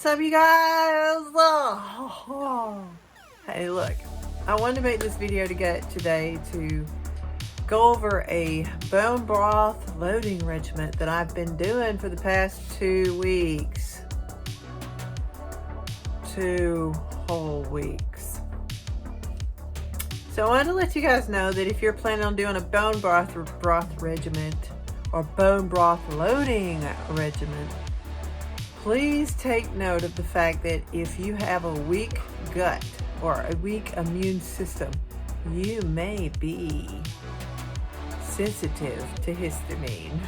What's up, you guys? Hey, look, I wanted to make this video today to go over a bone broth loading regimen that I've been doing for the past 2 weeks. 2 whole weeks. So I wanted to let you guys know that if you're planning on doing a bone broth regimen or bone broth loading regimen, please take note of the fact that if you have a weak gut or a weak immune system, you may be sensitive to histamine.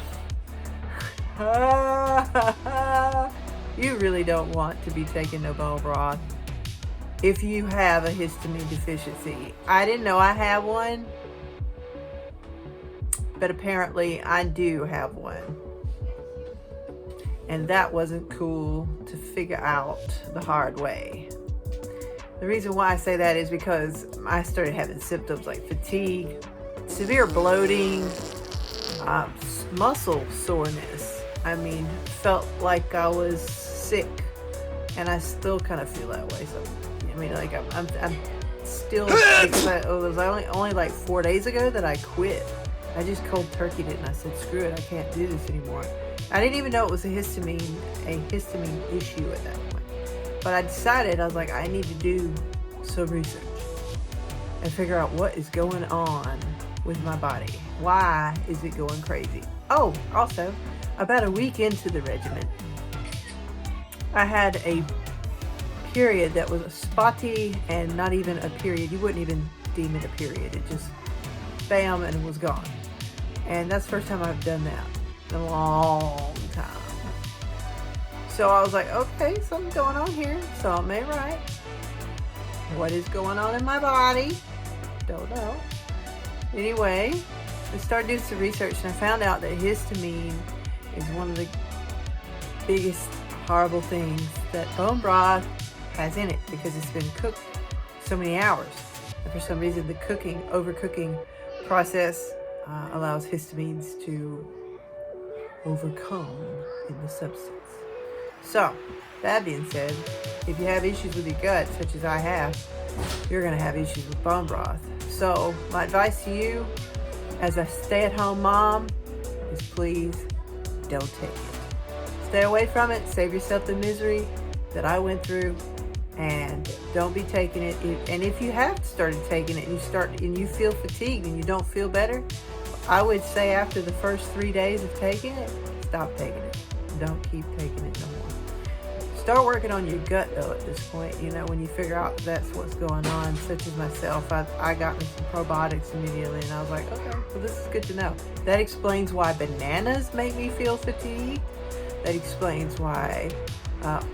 You really don't want to be taking no bone broth if you have a histamine deficiency. I didn't know I had one, but apparently I do have one. And that wasn't cool to figure out the hard way. The reason why I say that is because I started having symptoms like fatigue, severe bloating, muscle soreness. I mean, felt like I was sick, and I still kind of feel that way. So, I mean, like I'm still. Because it was only like 4 days ago that I quit. I just cold turkeyed it, and I said, "Screw it, I can't do this anymore." I didn't even know it was a histamine issue at that point. But I decided, I was like, I need to do some research and figure out what is going on with my body. Why is it going crazy? Oh, also, about a week into the regimen, I had a period that was spotty and not even a period. You wouldn't even deem it a period. It just, bam, and it was gone. And that's the first time I've done that in a long time. So I was like, okay, something's going on here. Something ain't right. What is going on in my body? Don't know. Anyway, I started doing some research, and I found out that histamine is one of the biggest horrible things that bone broth has in it, because it's been cooked so many hours. And for some reason, the overcooking process allows histamines to overcome in the substance. So, that being said, if you have issues with your gut, such as I have, you're going to have issues with bone broth. So, my advice to you as a stay-at-home mom is please don't take it. Stay away from it. Save yourself the misery that I went through, and don't be taking it. And if you have started taking it and you feel fatigued and you don't feel better, I would say after the first 3 days of taking it, stop taking it. Don't keep taking it no more. Start working on your gut though at this point. You know, when you figure out that's what's going on, such as myself, I got me some probiotics immediately, and I was like, okay, well, this is good to know. That explains why bananas make me feel fatigued. That explains why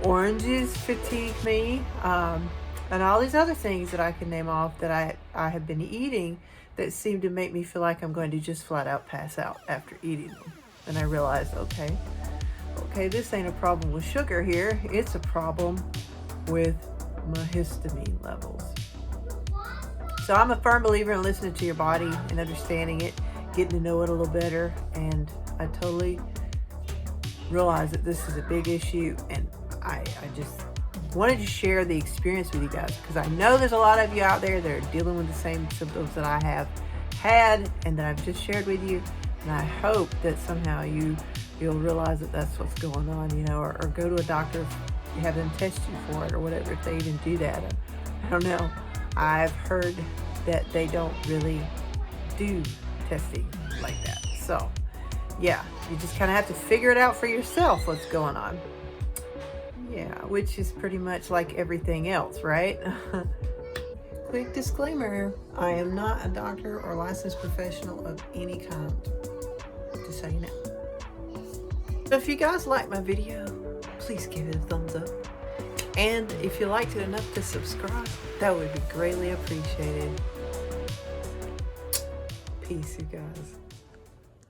oranges fatigue me, and all these other things that I can name off that I have been eating that seem to make me feel like I'm going to just flat out pass out after eating them. And I realized, okay, this ain't a problem with sugar here. It's a problem with my histamine levels. So I'm a firm believer in listening to your body and understanding it, getting to know it a little better. And I totally realize that this is a big issue, and I just wanted to share the experience with you guys, because I know there's a lot of you out there that are dealing with the same symptoms that I have had and that I've just shared with you. And I hope that somehow you'll realize that that's what's going on, you know, or go to a doctor if you have them test you for it or whatever, if they even do that. I don't know. I've heard that they don't really do testing like that. So yeah, you just kind of have to figure it out for yourself what's going on. Yeah, which is pretty much like everything else, right? Quick disclaimer, I am not a doctor or licensed professional of any kind, just so you know. So if you guys like my video, please give it a thumbs up. And if you liked it enough to subscribe, that would be greatly appreciated. Peace, you guys.